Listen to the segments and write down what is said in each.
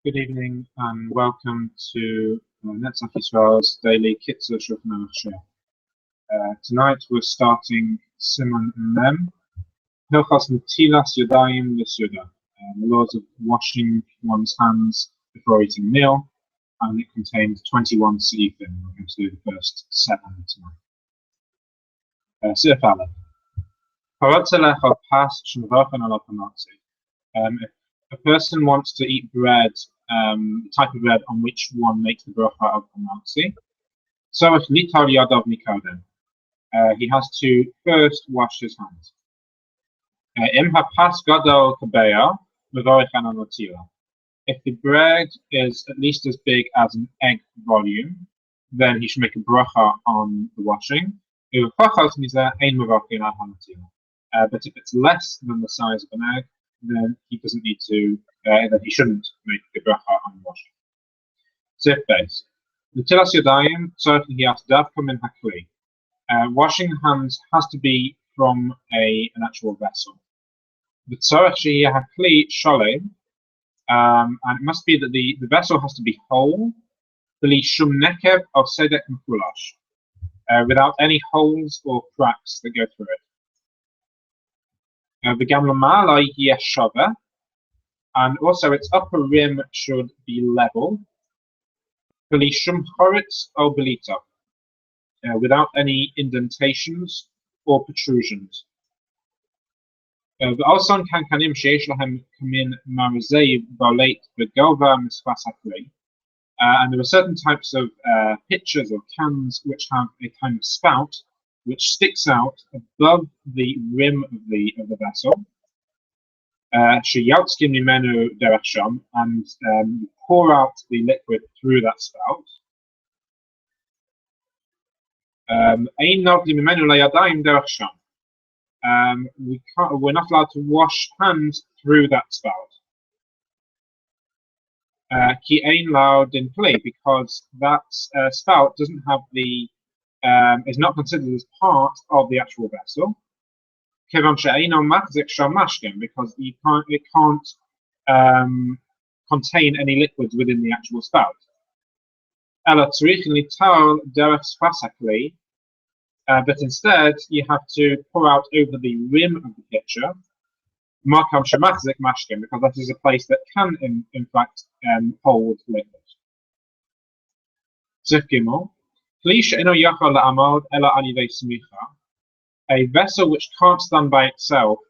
Good evening and welcome to Netzach Yisrael's daily Kitzur Shulchan Aruch. Tonight we're starting Siman Mem, Hilchos Netilas Yadayim L'Suda, the laws of washing one's hands before eating a meal, and it contains 21 seifim. We're going to do the first 7 tonight. Sif Aleph. If a person wants to eat bread, the type of bread on which one makes the bracha of Hamotzi, so if litar yadav mikodem, he has to first wash his hands. Im hapas gadol kabeya mevorich ananotila. If the bread is at least as big as an egg volume, then he should make a bracha on the washing. But if it's less than the size of an egg, then he doesn't need to. Then he shouldn't make the bracha on washing. Sif base. Netilas yadayim tzarich lihiyat davka min hakli. Washing hands has to be from an actual vessel. The tzarich sheyeh hakli sholem, and it must be that the vessel has to be whole, b'li shum nekev of sedek mefulash, without any holes or cracks that go through it. And also its upper rim should be level, without any indentations or protrusions. And there are certain types of pitchers or cans which have a kind of spout which sticks out above the rim of the vessel. And you pour out the liquid through that spout. We're not allowed to wash hands through that spout. Because that spout doesn't have the is not considered as part of the actual vessel. Because it can't contain any liquids within the actual spout. But instead, you have to pour out over the rim of the pitcher, because that is a place that can, in fact, hold liquid. Sif Gimel. A vessel which can't stand by itself,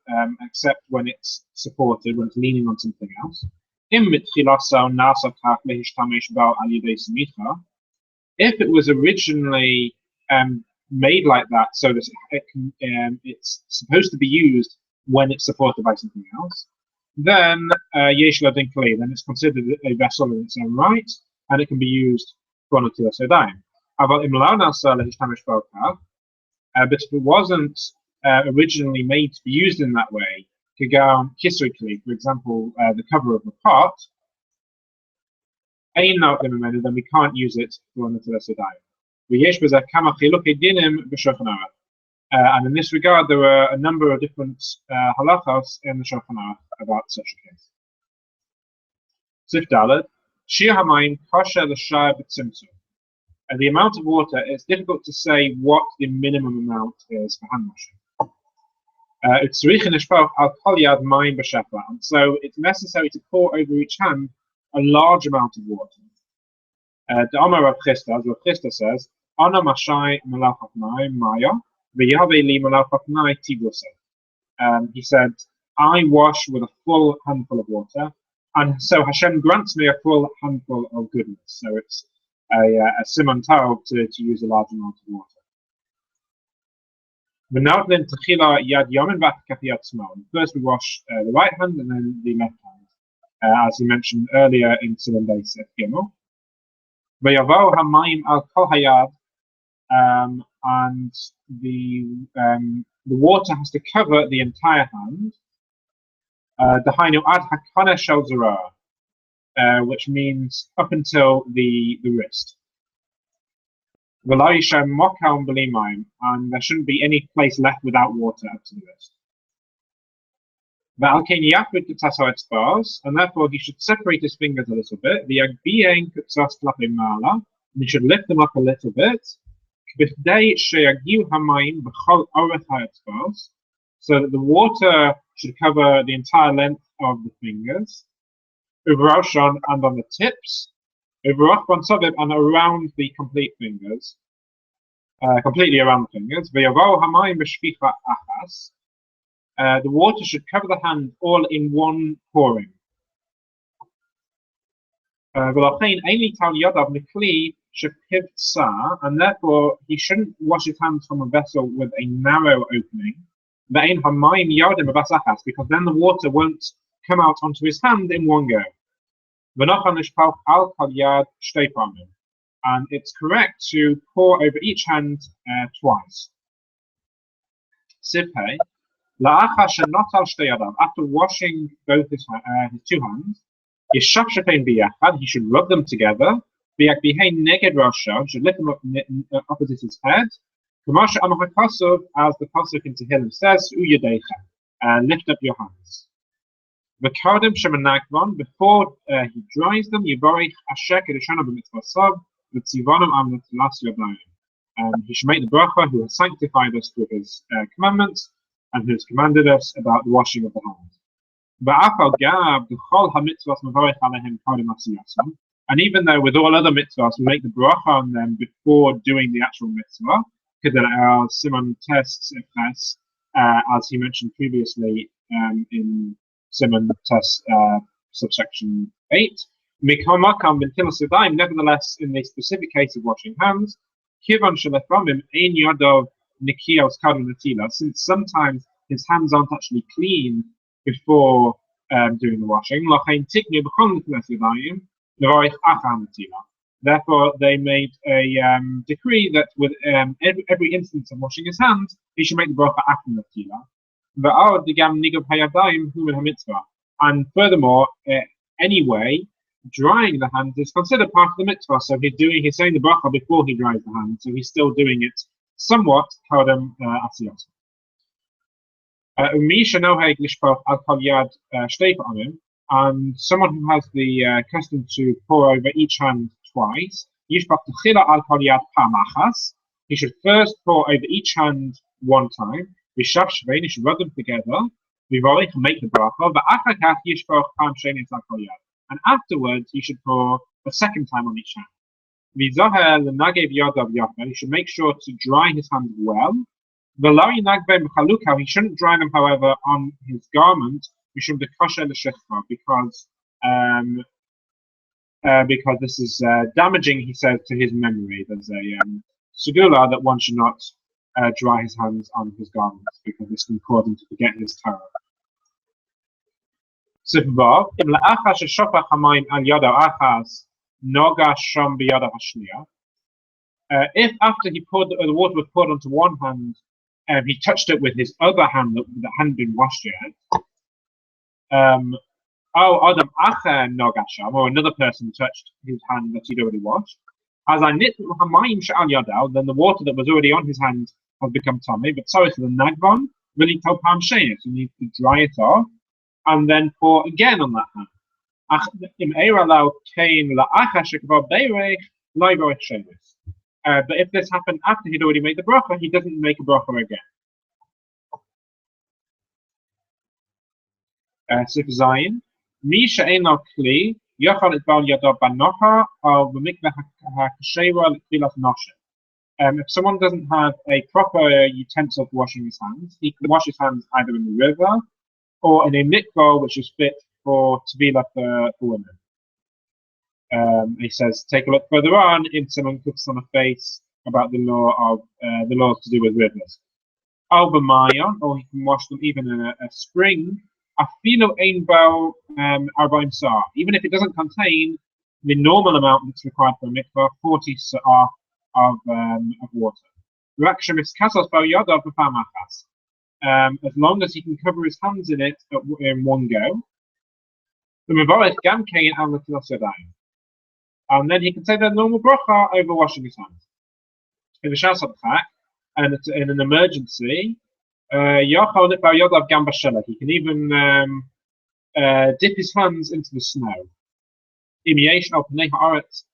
except when it's supported, when it's leaning on something else. If it was originally made like that, so that it's supposed to be used when it's supported by something else, then then it's considered a vessel in its own right, and it can be used for Netilas Yadayim. But if it wasn't originally made to be used in that way, Kitzur, for example, the cover of a pot, then we can't use it for Netilas Yadayim. And in this regard, there were a number of different halachos in the Shulchan Aruch about such a case. Sif Daled, Shir Hamayim kosher l'shar b'tzimtzum. The amount of water, it's difficult to say what the minimum amount is for hand washing. And so it's necessary to pour over each hand a large amount of water. The Amar Rav Chisda, as Rav Chisda says, Ana mashai malachatnai maya v'yave li malachatnai tibuse. He said, I wash with a full handful of water, and so Hashem grants me a full handful of goodness. So it's a Siman to use a large amount of water. First we wash the right hand and then the left hand, as he mentioned earlier in Siman Beis Gimel. And the water has to cover the entire hand. Which means up until the wrist. And there shouldn't be any place left without water up to the wrist. And therefore he should separate his fingers a little bit. And he should lift them up a little bit. So that the water should cover the entire length of the fingers. And on the tips. And around the complete fingers. Completely around the fingers. The water should cover the hand all in one pouring. And therefore he shouldn't wash his hands from a vessel with a narrow opening. Because then the water won't come out onto his hand in one go. And it's correct to pour over each hand twice. After washing both his two hands, he should rub them together. He should lift them up opposite his head. As the pasuk in Tehillim says, lift up your hands. Before he dries them, he should make the bracha who has sanctified us with his commandments and who has commanded us about the washing of the hands. And even though with all other mitzvahs we make the bracha on them before doing the actual mitzvah, Siman tests as he mentioned previously in Siman test subsection 8. Nevertheless, in the specific case of washing hands, since sometimes his hands aren't actually clean before doing the washing, therefore they made a decree that with every instance of washing his hands, he should make the bracha after natila. And furthermore, anyway, drying the hands is considered part of the mitzvah. So he's saying the bracha before he dries the hands, so he's still doing it somewhat. And someone who has the custom to pour over each hand twice, he should first pour over each hand one time. He should rub them together. Make the bracha. And afterwards, he should pour a second time on each hand. He should make sure to dry his hands well. He shouldn't dry them, however, on his garment, because this is damaging, he says, to his memory. There's a segula that one should not dry his hands on his garments, because this can cause him to forget his Torah. If after he poured the water was poured onto one hand, he touched it with his other hand that hadn't been washed yet, or another person touched his hand that he'd already washed, then the water that was already on his hand has become tummy. But so is the nagvan, really topam shenis. You need to dry it off and then pour again on that hand. But if this happened after he'd already made the bracha, he doesn't make a bracha again. Sif Zayin. Mi she'eno kli yochal et bal yadav banocha or b'mikveh ha'kasheva l'tfilas noshe. If someone doesn't have a proper utensil for washing his hands, he can wash his hands either in the river or in a mikvah which is fit for tefillah for women. He says, take a look further on in Siman Kufs on a face about the law of the laws to do with rivers. Or he can wash them even in a spring. Even if it doesn't contain the normal amount that's required for a mikvah, 40 sa'ah of water. As long as he can cover his hands in it in one go. And then he can say the normal bracha over washing his hands. In the Shas and in an emergency, Yachal nipar yodav gam b'shelach. He can even dip his hands into the snow. Imiation al pnei haaretz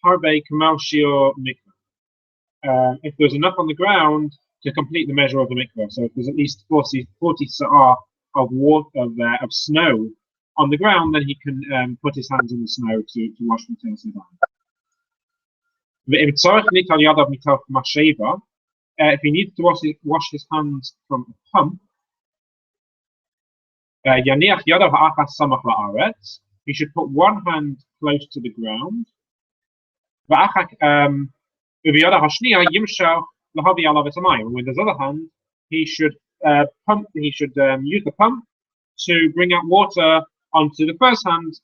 harbe kamal shiur mikveh. If there's enough on the ground to complete the measure of the mikveh, so if there's at least 40 sa'ah of snow on the ground, then he can put his hands in the snow to wash the Tilas Yadayim. If he needs to wash his hands from a pump, Yaniach Yadav ha'achas samach la'aretz. He should put one hand close to the ground. With his other hand, he should pump. He should use the pump to bring out water onto the first hand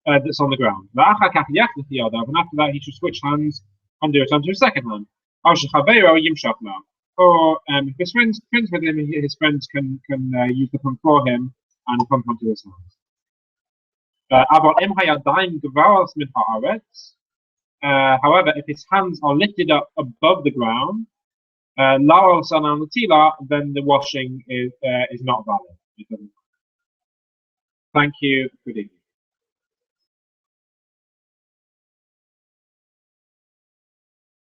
that's on the ground. And after that, he should switch hands and do it onto his second hand. Or if his friends with him, his friends can use the pump for him and pump onto his hands. However, if his hands are lifted up above the ground, then the washing is not valid. Thank you. Good evening.